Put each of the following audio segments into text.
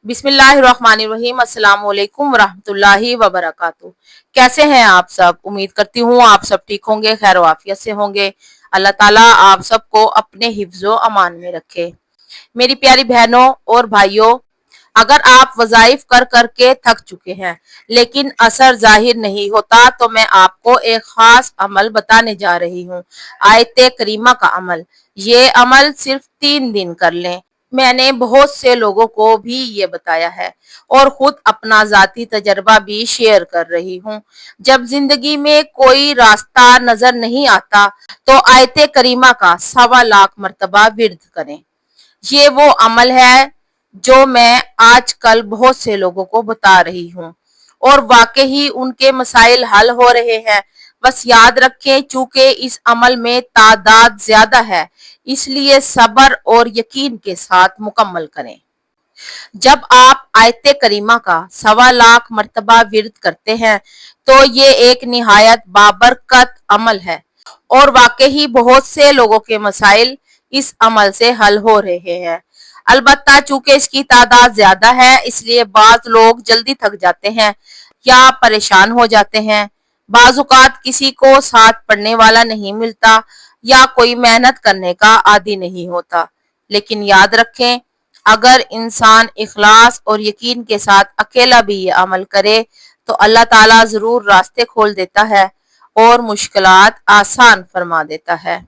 बिस्मिल्लाहिर्रहमानिर्रहीम। अस्सलाम वालेकुम वरहमतुल्लाहि वबरकातुहू। कैसे हैं आप सब? उम्मीद करती हूँ आप सब ठीक होंगे, खैर वाफियत से होंगे। अल्लाह ताला आप सबको अपने हिफ्ज़ो अमान में रखे। मेरी प्यारी बहनों और भाइयों, अगर आप वज़ाइफ कर कर के थक चुके हैं लेकिन असर जाहिर नहीं होता, तो मैं आपको एक खास अमल बताने जा रही हूँ। आयत करीमा का अमल। ये अमल सिर्फ 3 दिन कर लें। मैंने बहुत से लोगों को भी ये बताया है और खुद अपना जाती तजर्बा भी शेयर कर रही हूँ। जब जिंदगी में कोई रास्ता नजर नहीं आता, तो आयत करीमा का 1.25 लाख मरतबा विर्द करें। ये वो अमल है जो मैं आजकल बहुत से लोगों को बता रही हूँ और वाकई उनके मसाइल हल हो रहे हैं। बस याद रखें, चूंकि इस अमल में तादाद ज्यादा है, इसलिए सब्र और यकीन के साथ मुकम्मल करें। जब आप आयत करीमा का 1.25 लाख मरतबा विर्द करते हैं, तो ये एक निहायत बाबरकत अमल है और वाकई बहुत से लोगों के मसाइल इस अमल से हल हो रहे हैं। अलबत्ता चूंकि इसकी तादाद ज्यादा है, इसलिए बाज लोग जल्दी थक जाते हैं या परेशान हो जाते हैं। बाजुकात किसी को साथ पढ़ने वाला नहीं मिलता या कोई मेहनत करने का आदी नहीं होता। लेकिन याद रखें, अगर इंसान इखलास और यकीन के साथ अकेला भी ये अमल करे, तो अल्लाह ताला जरूर रास्ते खोल देता है और मुश्किलात आसान फरमा देता है।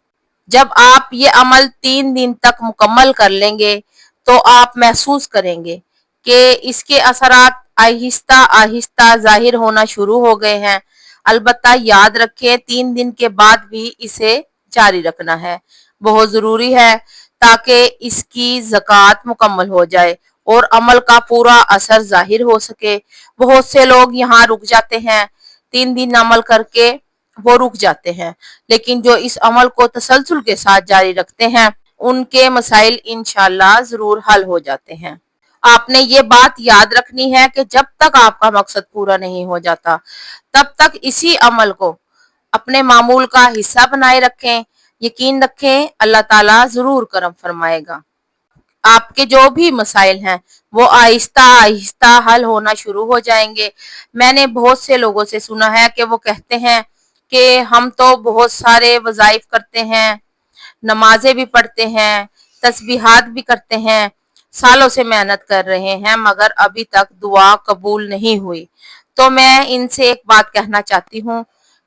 जब आप ये अमल 3 दिन तक मुकम्मल कर लेंगे, तो आप महसूस करेंगे कि इसके असरात आहिस्ता आहिस्ता जाहिर होना शुरू हो गए हैं। अलबत्ता याद रखें, 3 दिन के बाद भी इसे जारी रखना है। बहुत जरूरी है, ताकि इसकी ज़कात मुकम्मल हो जाए और अमल का पूरा असर जाहिर हो सके। बहुत से लोग यहाँ रुक जाते हैं, 3 दिन अमल करके वो रुक जाते हैं, लेकिन जो इस अमल को तसलसल के साथ जारी रखते हैं, उनके मसाइल इंशाल्लाह जरूर हल हो जाते हैं। आपने ये बात याद रखनी है कि जब तक आपका मकसद पूरा नहीं हो जाता, तब तक इसी अमल को अपने मामूल का हिस्सा बनाए रखें। यकीन रखें, अल्लाह ताला जरूर करम फरमाएगा। आपके जो भी मसाइल हैं, वो आहिस्ता आहिस्ता हल होना शुरू हो जाएंगे। मैंने बहुत से लोगों से सुना है कि वो कहते हैं कि हम तो बहुत सारे वज़ाइफ करते हैं, नमाजें भी पढ़ते हैं, तस्बीहात भी करते हैं, सालों से मेहनत कर रहे हैं, मगर अभी तक दुआ कबूल नहीं हुई। तो मैं इनसे एक बात कहना चाहती हूँ,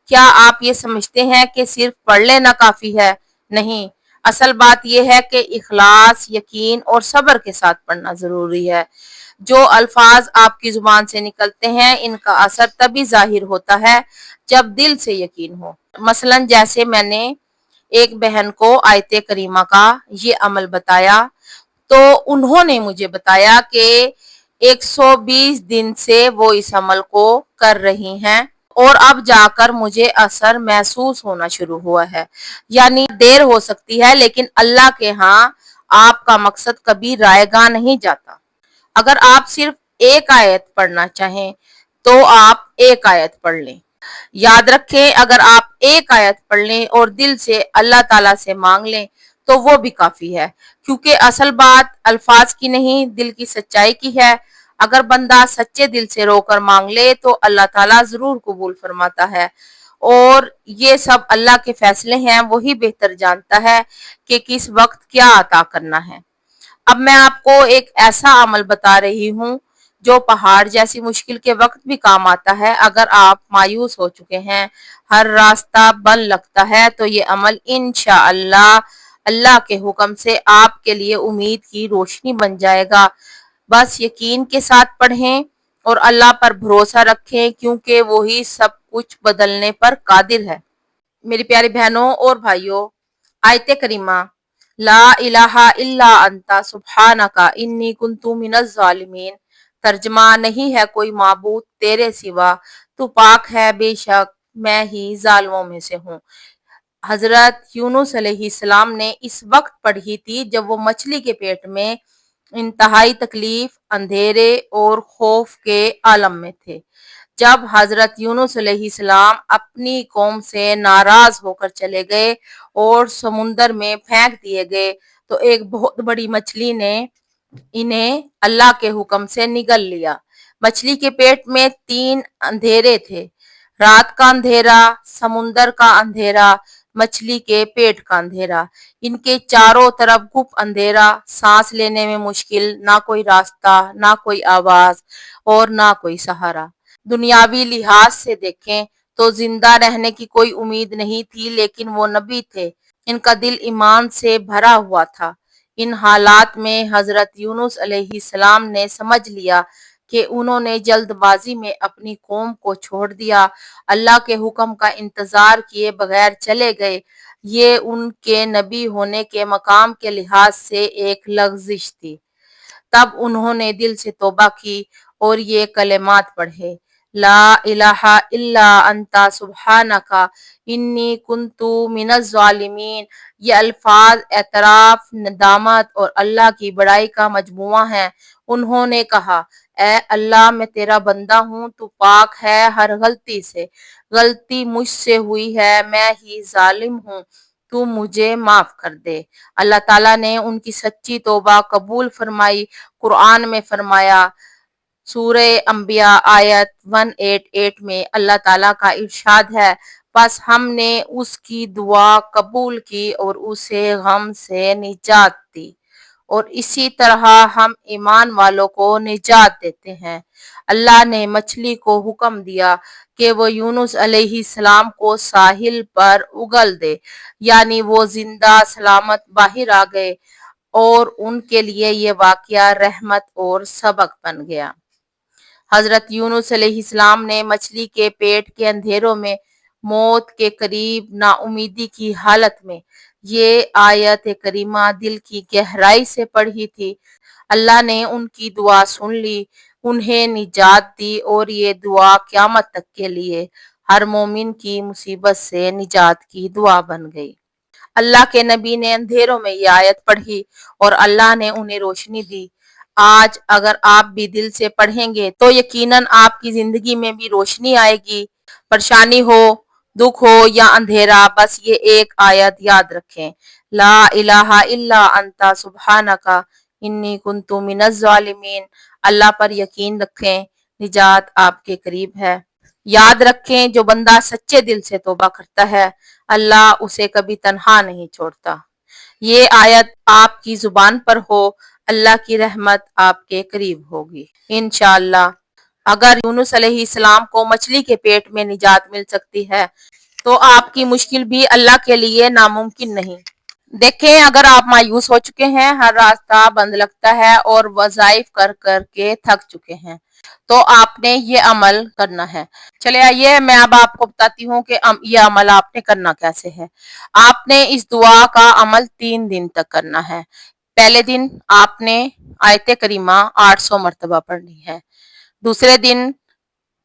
क्या आप ये समझते हैं कि सिर्फ पढ़ लेना काफी है? नहीं, असल बात यह है कि इखलास, यकीन और सब्र के साथ पढ़ना जरूरी है। जो अल्फाज आपकी जुबान से निकलते हैं, इनका असर तभी जाहिर होता है जब दिल से यकीन हो। मसलन जैसे मैंने एक बहन को आयत करीमा का ये अमल बताया, तो उन्होंने मुझे बताया कि 120 दिन से वो इस अमल को कर रही हैं और अब जाकर मुझे असर महसूस होना शुरू हुआ है। यानी देर हो सकती है, लेकिन अल्लाह के यहाँ आपका मकसद कभी रायगा नहीं जाता। अगर आप सिर्फ एक आयत पढ़ना चाहें, तो आप एक आयत पढ़ लें। याद रखें, अगर आप एक आयत पढ़ लें और दिल से अल्लाह ताला से मांग लें, तो वो भी काफी है, क्योंकि असल बात अल्फाज की नहीं, दिल की सच्चाई की है। अगर बंदा सच्चे दिल से रोकर मांग ले, तो अल्लाह ताला जरूर कबूल फरमाता है। और ये सब अल्लाह के फैसले हैं, वही बेहतर जानता है कि किस वक्त क्या अता करना है। अब मैं आपको एक ऐसा अमल बता रही हूँ जो पहाड़ जैसी मुश्किल के वक्त भी काम आता है। अगर आप मायूस हो चुके हैं, हर रास्ता बंद लगता है, तो ये अमल इंशाअल्लाह अल्लाह के हुक्म से आपके लिए उम्मीद की रोशनी बन जाएगा। बस यकीन के साथ पढ़ें और अल्लाह पर भरोसा रखें, क्योंकि वो ही सब कुछ बदलने पर कादिर है। मेरी प्यारी बहनों और भाइयों, आयत करीमा ला इलाहा इल्ला अंता सुब्हानका इन्नी कुन्तु मिनज़ ज़ालिमीन, तर्जमा नहीं है कोई माबूद तेरे सिवा, तू पाक है, बेशक मैं ही जालिमों में से हूँ। हजरत यूनुस अलैहिस्सलाम ने इस वक्त पढ़ी थी जब वो मछली के पेट में इंतहाई तकलीफ, अंधेरे और खौफ के आलम में थे। जब हजरत यूनुस अलैहिस्सलाम अपनी कौम से नाराज होकर चले गए और समुंदर में फेंक दिए गए, तो एक बहुत बड़ी मछली ने इन्हें अल्लाह के हुक्म से निगल लिया। मछली के पेट में 3 अंधेरे थे, रात का अंधेरा, समुंदर का अंधेरा, मछली के पेट का अंधेरा। इनके चारों तरफ गुप अंधेरा, सांस लेने में मुश्किल, ना कोई रास्ता, ना कोई आवाज और ना कोई सहारा। दुनियावी लिहाज से देखें तो जिंदा रहने की कोई उम्मीद नहीं थी, लेकिन वो नबी थे, इनका दिल ईमान से भरा हुआ था। इन हालात में हजरत यूनुस अलैहिस्सलाम ने समझ लिया कि उन्होंने जल्दबाजी में अपनी कौम को छोड़ दिया, अल्लाह के हुक्म का इंतजार किए बगैर चले गए। ये उनके नबी होने के मकाम के लिहाज से एक लग़ज़िश थी। तब उन्होंने दिल से तौबा की और ये कलिमात पढ़े, ला इलाहा इल्ला अंता सुब्हानका इन्नी कुन्तु मिनज़ ज़ालिमीन। ये अल्फाज एतराफ, नदामत और अल्लाह की बड़ाई का मजमुआ है। उन्होंने कहा, ए अल्लाह, मैं तेरा बंदा हूँ, तू पाक है हर गलती से, गलती मुझसे हुई है, मैं ही जालिम हूँ, तू मुझे माफ कर दे। अल्लाह ताला ने उनकी सच्ची तौबा कबूल फरमाई। कुरान में फरमाया, सूरे अंबिया आयत 188 में अल्लाह ताला का इरशाद है, बस हमने उसकी दुआ कबूल की और उसे गम से निजात दी, और इसी तरह हम ईमान वालों को निजात देते हैं। अल्लाह ने मछली को हुक्म दिया कि वो यूनुस अलैहिस्सलाम को साहिल पर उगल दे, यानी वो जिंदा सलामत बाहर आ गए, और उनके लिए ये वाकया रहमत और सबक बन गया। हजरत यूनुस अलैहिस्सलाम ने मछली के पेट के अंधेरों में मौत के करीब नाउमीदी की हालत में ये आयत करीमा दिल की गहराई से पढ़ी थी। अल्लाह ने उनकी दुआ सुन ली, उन्हें निजात दी, और ये दुआ क़यामत तक के लिए हर मोमिन की मुसीबत से निजात की दुआ बन गई। अल्लाह के नबी ने अंधेरों में ये आयत पढ़ी और अल्लाह ने उन्हें रोशनी दी। आज अगर आप भी दिल से पढ़ेंगे तो यकीनन आपकी जिंदगी में भी रोशनी आएगी। परेशानी हो, दुख हो या अंधेरा, बस ये एक आयत याद रखें, ला इलाहा इल्ला अंता सुब्हानका इन्नी कुन्तु मिनज़ ज़ालिमीन। अल्लाह पर यकीन रखें, निजात आपके करीब है। याद रखें, जो बंदा सच्चे दिल से तौबा करता है, अल्लाह उसे कभी तन्हा नहीं छोड़ता। ये आयत आपकी जुबान पर हो, अल्लाह की रहमत आपके करीब होगी इंशाअल्लाह। अगर यूनुस अलैहिस्सलाम को मछली के पेट में निजात मिल सकती है, तो आपकी मुश्किल भी अल्लाह के लिए नामुमकिन नहीं। देखें, अगर आप मायूस हो चुके हैं, हर रास्ता बंद लगता है और वज़ाइफ कर कर के थक चुके हैं, तो आपने ये अमल करना है। चले आइए, मैं अब आपको बताती हूँ कि ये अमल आपने करना कैसे है। आपने इस दुआ का अमल 3 दिन तक करना है। पहले दिन आपने आयत करीमा 800 मरतबा पढ़नी है। दूसरे दिन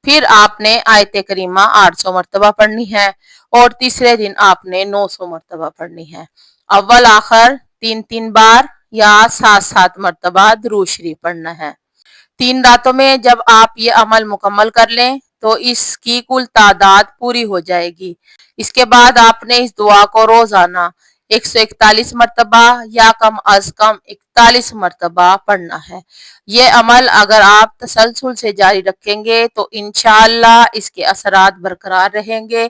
फिर आपने आयत करीमा 800 मरतबा पढ़नी है, और तीसरे दिन आपने 900 मरतबा पढ़नी है। अव्वल आखिर 3-3 बार या 7-7 मरतबा दुरूद शरीफ पढ़ना है। 3 रातों में जब आप ये अमल मुकम्मल कर लें तो इसकी कुल तादाद पूरी हो जाएगी। इसके बाद आपने इस दुआ को रोजाना 141 मरतबा या कम अज कम 41 मरतबा पढ़ना है। ये अमल अगर आप तसलसल से जारी रखेंगे तो इंशाअल्लाह इसके असरात बरकरार रहेंगे,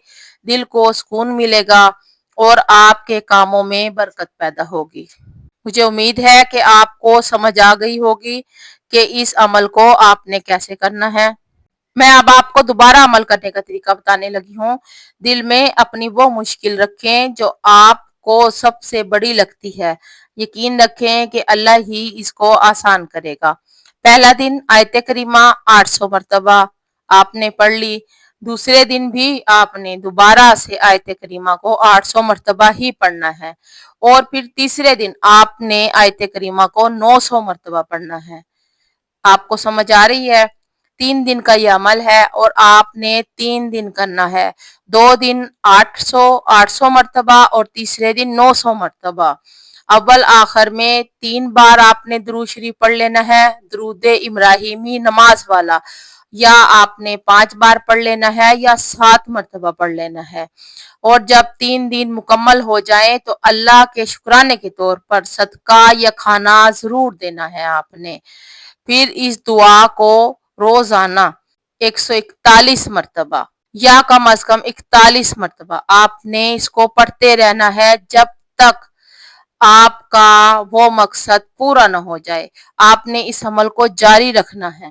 दिल को सुकून मिलेगा और आपके कामों में बरकत पैदा होगी। मुझे उम्मीद है कि आपको समझ आ गई होगी कि इस अमल को आपने कैसे करना है। मैं अब आपको दोबारा अमल करने का तरीका बताने लगी हूँ। दिल में अपनी वो मुश्किल रखें जो आपको सबसे बड़ी लगती है। यकीन रखें कि अल्लाह ही इसको आसान करेगा। पहला दिन आयत करीमा 800 मरतबा आपने पढ़ ली। दूसरे दिन भी आपने दोबारा से आयत करीमा को 800 मरतबा ही पढ़ना है, और फिर तीसरे दिन आपने आयत करीमा को 900 मरतबा पढ़ना है। आपको समझ आ रही है? 3 दिन का ये अमल है और आपने 3 दिन करना है। 2 दिन 800 मरतबा और तीसरे दिन 900 मरतबा। अव्वल आखिर में 3 बार आपने दुरूद शरीफ पढ़ लेना है, दुरूद इब्राहिमी नमाज वाला। یا آپ نے 5 بار پڑھ لینا ہے یا 7 مرتبہ پڑھ لینا ہے، اور جب 3 دن مکمل ہو جائیں تو اللہ کے شکرانے کے طور پر صدقہ یا کھانا ضرور دینا ہے آپ نے۔ پھر اس دعا کو روزانہ 141 مرتبہ یا کم از کم 41 مرتبہ آپ نے اس کو پڑھتے رہنا ہے جب تک آپ کا وہ مقصد پورا نہ ہو جائے۔ آپ نے اس عمل کو جاری رکھنا ہے۔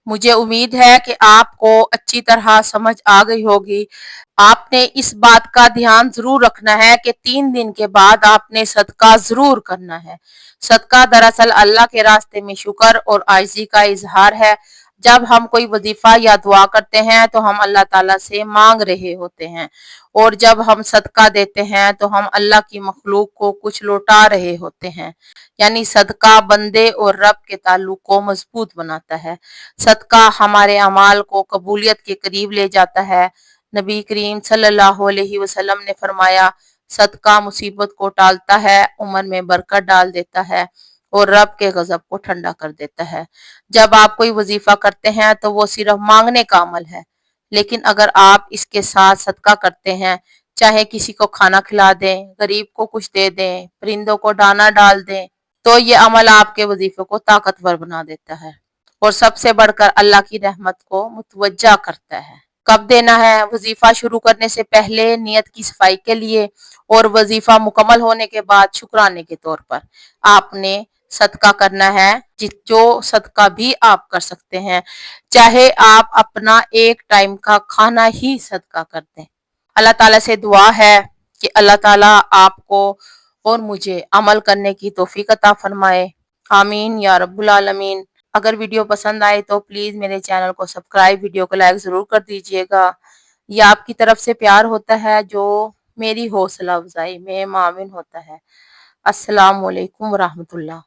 مجھے امید ہے کہ آپ کو اچھی طرح سمجھ آ گئی ہوگی۔ آپ نے اس بات کا دھیان ضرور رکھنا ہے کہ 3 دن کے بعد آپ نے صدقہ ضرور کرنا ہے۔ صدقہ دراصل اللہ کے راستے میں شکر اور عاجزی کا اظہار ہے۔ جب ہم کوئی وظیفہ یا دعا کرتے ہیں تو ہم اللہ تعالیٰ سے مانگ رہے ہوتے ہیں، اور جب ہم صدقہ دیتے ہیں تو ہم اللہ کی مخلوق کو کچھ لوٹا رہے ہوتے ہیں۔ یعنی صدقہ بندے اور رب کے تعلق کو مضبوط بناتا ہے۔ صدقہ ہمارے اعمال کو قبولیت کے قریب لے جاتا ہے۔ نبی کریم صلی اللہ علیہ وسلم نے فرمایا، صدقہ مصیبت کو ٹالتا ہے، عمر میں برکت ڈال دیتا ہے اور رب کے غضب کو ٹھنڈا کر دیتا ہے۔ جب آپ کوئی وظیفہ کرتے ہیں تو وہ صرف مانگنے کا عمل ہے، لیکن اگر آپ اس کے ساتھ صدقہ کرتے ہیں، چاہے کسی کو کھانا کھلا دیں، غریب کو کچھ دے دیں، پرندوں کو دانہ ڈال دیں، تو یہ عمل آپ کے وظیفے کو طاقتور بنا دیتا ہے اور سب سے بڑھ کر اللہ کی رحمت کو متوجہ کرتا ہے۔ کب دینا ہے؟ وظیفہ شروع کرنے سے پہلے نیت کی صفائی کے لیے، اور وظیفہ مکمل ہونے کے بعد شکرانے کے طور پر آپ نے صدقہ کرنا ہے، جو صدقہ بھی آپ کر سکتے ہیں، چاہے آپ اپنا ایک ٹائم کا کھانا ہی صدقہ کر دیں۔ اللہ تعالیٰ سے دعا ہے کہ اللہ تعالیٰ آپ کو اور مجھے عمل کرنے کی توفیق عطا فرمائے، آمین یا رب العالمین۔ اگر ویڈیو پسند آئے تو پلیز میرے چینل کو سبسکرائب، ویڈیو کو لائک ضرور کر دیجئے گا۔ یہ آپ کی طرف سے پیار ہوتا ہے جو میری حوصلہ افزائی میں معاون ہوتا ہے۔ السلام علیکم ورحمۃ اللہ۔